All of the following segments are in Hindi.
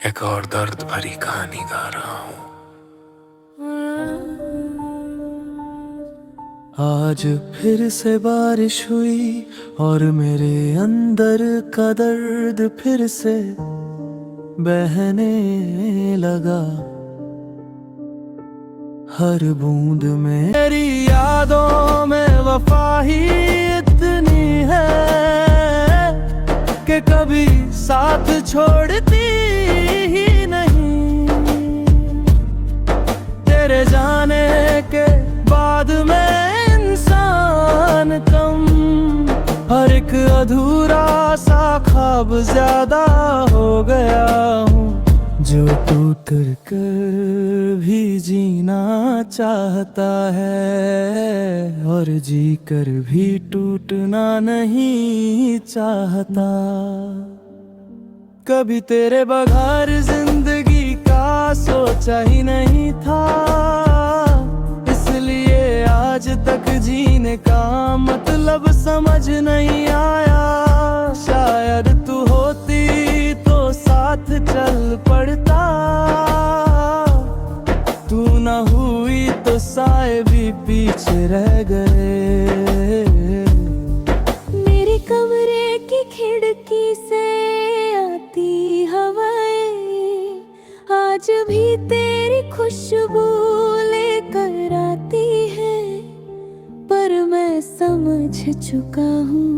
एक और दर्द भरी कहानी गा रहा हूँ। आज फिर से बारिश हुई और मेरे अंदर का दर्द फिर से बहने लगा। हर बूंद में मेरी यादों में वफा ही इतनी है कि कभी साथ छोड़ती ही नहीं। तेरे जाने के बाद में इंसान कम, हर एक अधूरा सा ख्वाब ज्यादा हो गया हूँ। जो टूट कर भी जीना चाहता है और जी कर भी टूटना नहीं चाहता। कभी तेरे बगैर जिंदगी का सोचा ही नहीं था, इसलिए आज तक जीने का मतलब समझ नहीं आया। शायद तू होती तो साथ चल पड़ता, तू न हुई तो साए भी पीछे रह गए। मेरे कमरे की खिड़की से आती हवाएं आज भी तेरी खुशबू लेकर आती है, पर मैं समझ चुका हूँ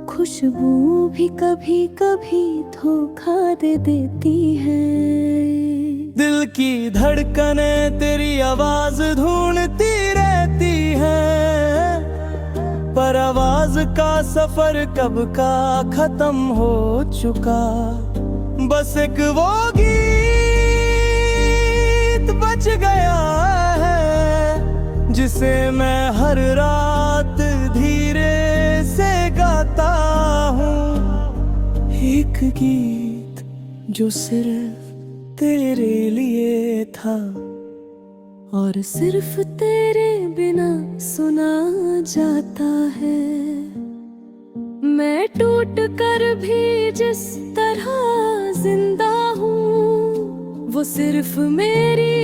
खुशबू भी कभी कभी धोखा दे देती है। दिल की धड़कने तेरी आवाज ढूंढती रहती है, पर आवाज का सफर कब का खत्म हो चुका। बस एक वो गीत बच गया है जिसे मैं हर रात धीरे से गाता हूँ। एक गीत जो सिर्फ तेरे लिए था और सिर्फ तेरे बिना सुना जाता है। मैं टूट कर भी जिस तरह जिंदा हूँ, वो सिर्फ मेरी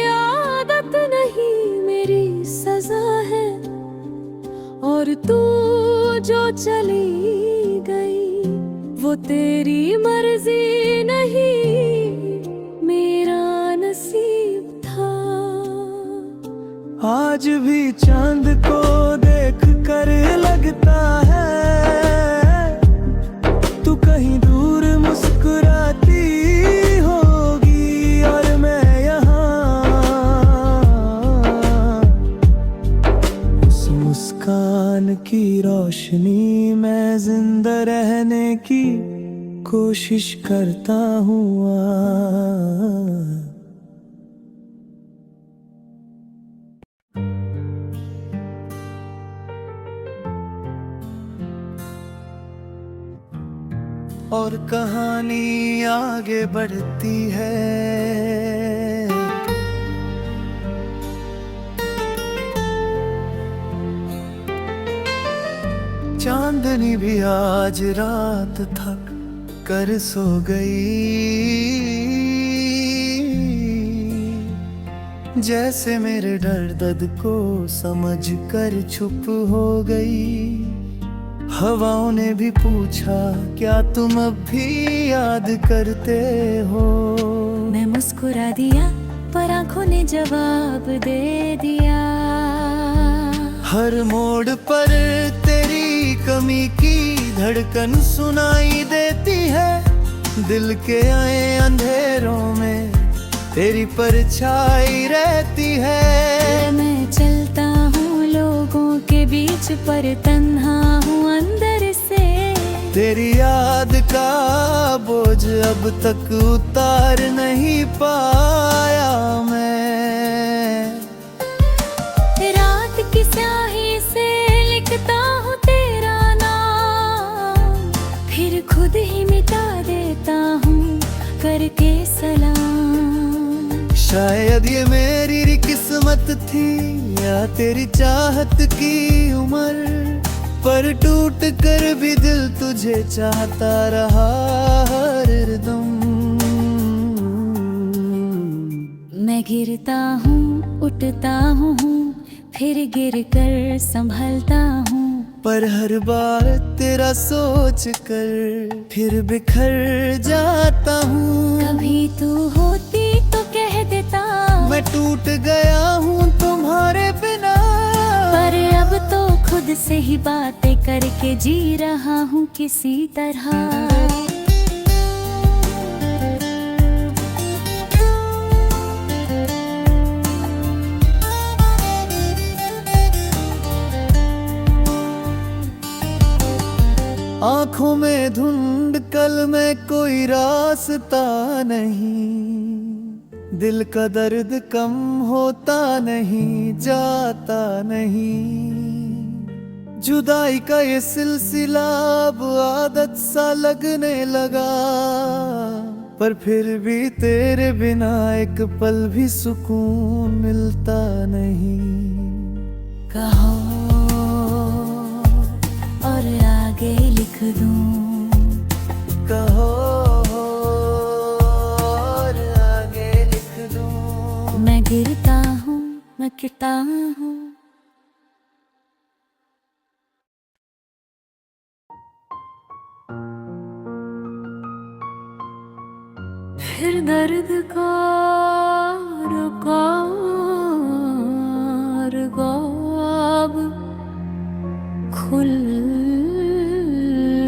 आदत नहीं मेरी सजा है। और तू जो चली गई वो तेरी मर्जी नहीं मेरा नसीब था। आज भी चांद को देख कर लगता है तू कहीं दूर मुस्कुराती होगी और मैं यहाँ। उस मुस्कान की रोशनी में जिंदा रहने की कोशिश करता हूँ। और कहानी आगे बढ़ती है। चांदनी भी आज रात थक कर सो गई, जैसे मेरे दर्द को समझ कर चुप हो गई। हवाओं ने भी पूछा क्या तुम अब भी याद करते हो। मैं मुस्कुरा दिया पर आंखों ने जवाब दे दिया। हर मोड़ पर तेरी कमी की धड़कन सुनाई देती है। दिल के आए अंधेरों में तेरी परछाई रहती है। मैं चलता हूँ लोगों के बीच पर तन्हा हूँ अंदर से। तेरी याद का बोझ अब तक उतार नहीं पाया मैं। रात की स्याही से लिखता हूँ तेरा नाम, फिर खुद ही मिटा देता हूँ करके सलाम। शायद ये मेरी किस्मत थी या तेरी चाहत की उम्र, पर टूट कर भी दिल तुझे चाहता रहा हर दम। मैं गिरता हूँ उठता हूँ, फिर गिर कर संभलता हूँ। पर हर बार तेरा सोच कर फिर बिखर जाता हूँ। कभी तू होती तो कह देता मैं टूट गया हूँ तुम्हारे बिना, पर अब तो खुद से ही बातें करके जी रहा हूँ किसी तरह। आंखों में धुंध कल में कोई रास्ता नहीं, दिल का दर्द कम होता नहीं जाता नहीं। जुदाई का ये सिलसिला अब आदत सा लगने लगा, पर फिर भी तेरे बिना एक पल भी सुकून मिलता नहीं। कहो और आगे लिख दूं, कहो और आगे लिख दूं। मैं गिरता हूँ मैं गिरता हूँ। फिर दर्द का रुकाब खुल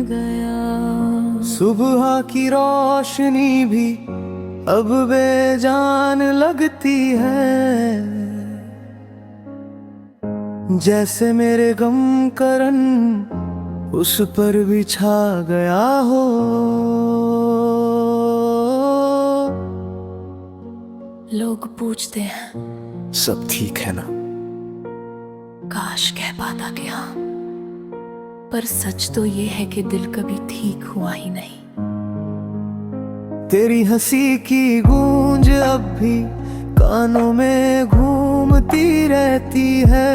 गया। सुबह की रोशनी भी अब बेजान लगती है, जैसे मेरे गम का रंग उस पर भी छा गया हो। लोग पूछते हैं सब ठीक है ना? काश कह पाता क्या, पर सच तो ये है कि दिल कभी ठीक हुआ ही नहीं। तेरी हंसी की गूंज अब भी कानों में घूमती रहती है,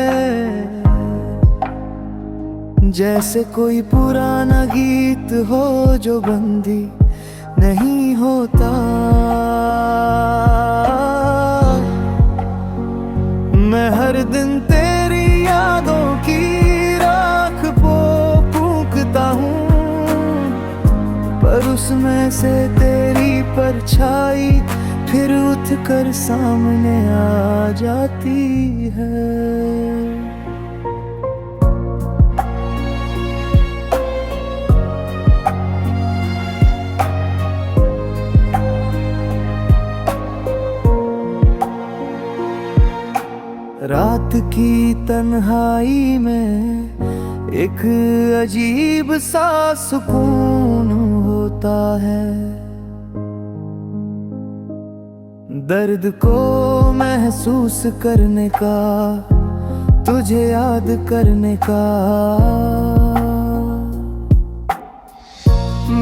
जैसे कोई पुराना गीत हो जो बंदी नहीं होता। मैं हर दिन तेरी यादों की राख को फूंकता हूँ, पर उसमें से तेरी परछाई फिर उठ कर सामने आ जाती है। रात की तन्हाई में एक अजीब सा सुकून होता है, दर्द को महसूस करने का, तुझे याद करने का।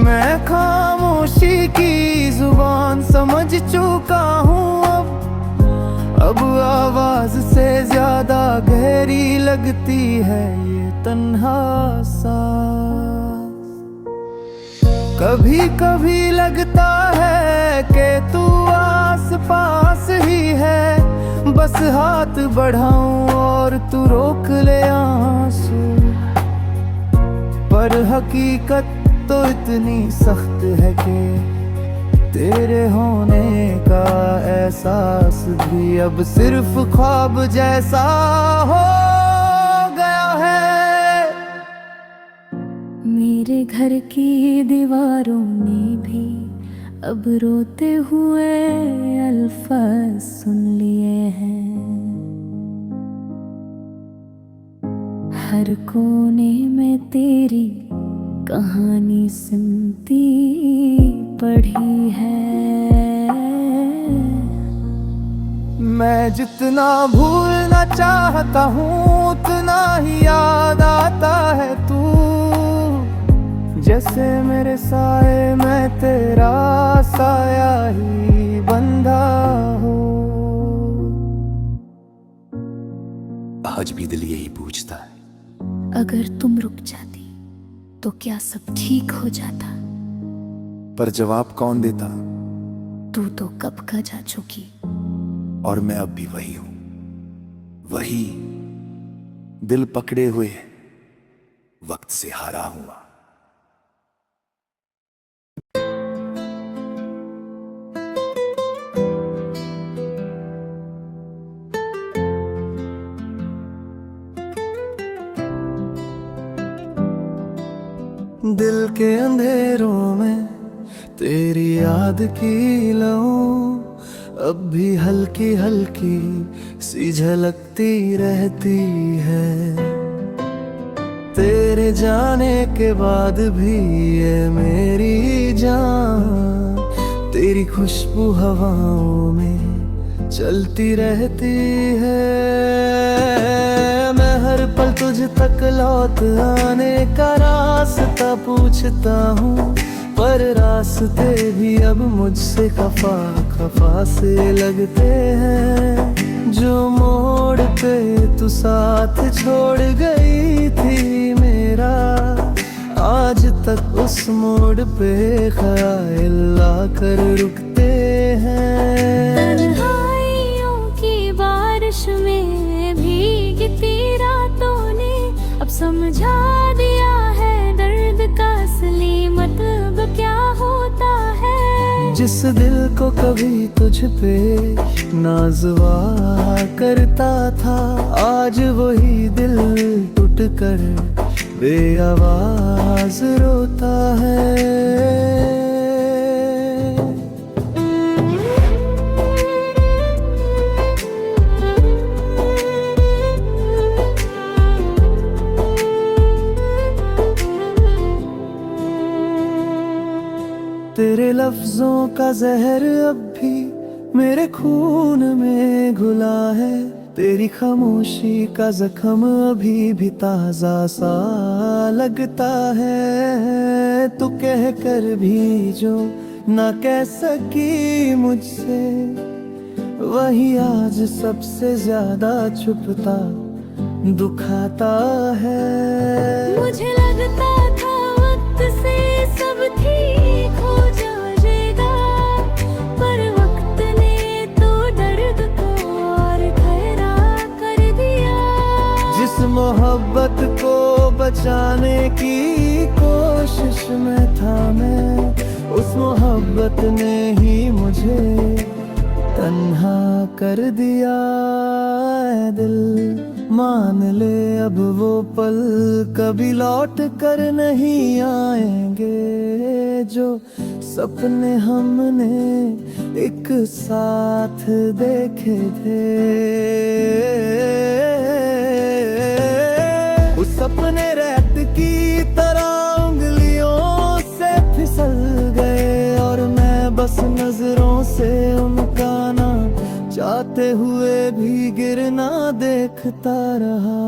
मैं खामोशी की जुबान समझ चुका हूँ अब आवाज से ज्यादा गहरी लगती है ये तन्हा सांस। कभी कभी लगता है कि तू आस पास ही है, बस हाथ बढ़ाऊं और तू रोक ले आंसू, पर हकीकत तो इतनी सख्त है कि तेरे होने का एहसास भी अब सिर्फ ख्वाब जैसा हो गया है। मेरे घर की दीवारों में भी अब रोते हुए अल्फाज सुन लिए हैं। हर कोने में तेरी कहानी सिमटी पढ़ी है। मैं जितना भूलना चाहता हूँ उतना ही याद आता है तू, जैसे मेरे साए में तेरा साया ही बंधा हो। आज भी दिल यही पूछता है, अगर तुम रुक जाती तो क्या सब ठीक हो जाता? पर जवाब कौन देता? तू तो कब का जा चुकी। और मैं अब भी वही हूं, वही दिल पकड़े हुए वक्त से हारा हुआ। दिल के अंधेरों में तेरी याद की लहू अब भी हल्की हल्की सी झलकती रहती है। तेरे जाने के बाद भी ये मेरी जान तेरी खुशबू हवाओं में चलती रहती है। मैं हर पल तुझ तक लौट आने का रास्ता पूछता हूँ, पर रास्ते भी अब मुझसे खफा खफा से लगते हैं। जो मोड़ पे तू साथ छोड़ गई थी मेरा, आज तक उस मोड़ पे ख्याल आकर रुकते हैं। तन्हाइयों की बारिश में भीगती रातों ने अब समझा दिया है दर्द का असली मतलब क्या होता है। जिस दिल को कभी तुझ पे नाज़वा करता था, आज वही दिल टूट कर बेआवाज रोता है। तेरे लफ्जों का जहर अब भी मेरे खून में घुला है। तेरी खामोशी का जख्म अभी भी ताजा सा लगता है। तू कह कर भी जो ना कह सकी मुझसे, वही आज सबसे ज्यादा छुपता दुखाता है। मुझे लगता था वक्त से सब ठीक हो जाएगा, पर वक्त ने तो दर्द को और गहरा कर दिया। जिस मोहब्बत को बचाने की कोशिश में था मैं, उस मोहब्बत ने ही मुझे तन्हा कर दिया। ऐ दिल मान ले अब वो पल कभी लौट कर नहीं आएंगे, जो सपने हमने एक साथ देखे थे। उस सपने रेत की तरह उंगलियों से फिसल गए, और मैं बस नजरों से उनका ना चाहते हुए भी गिरना देखता रहा।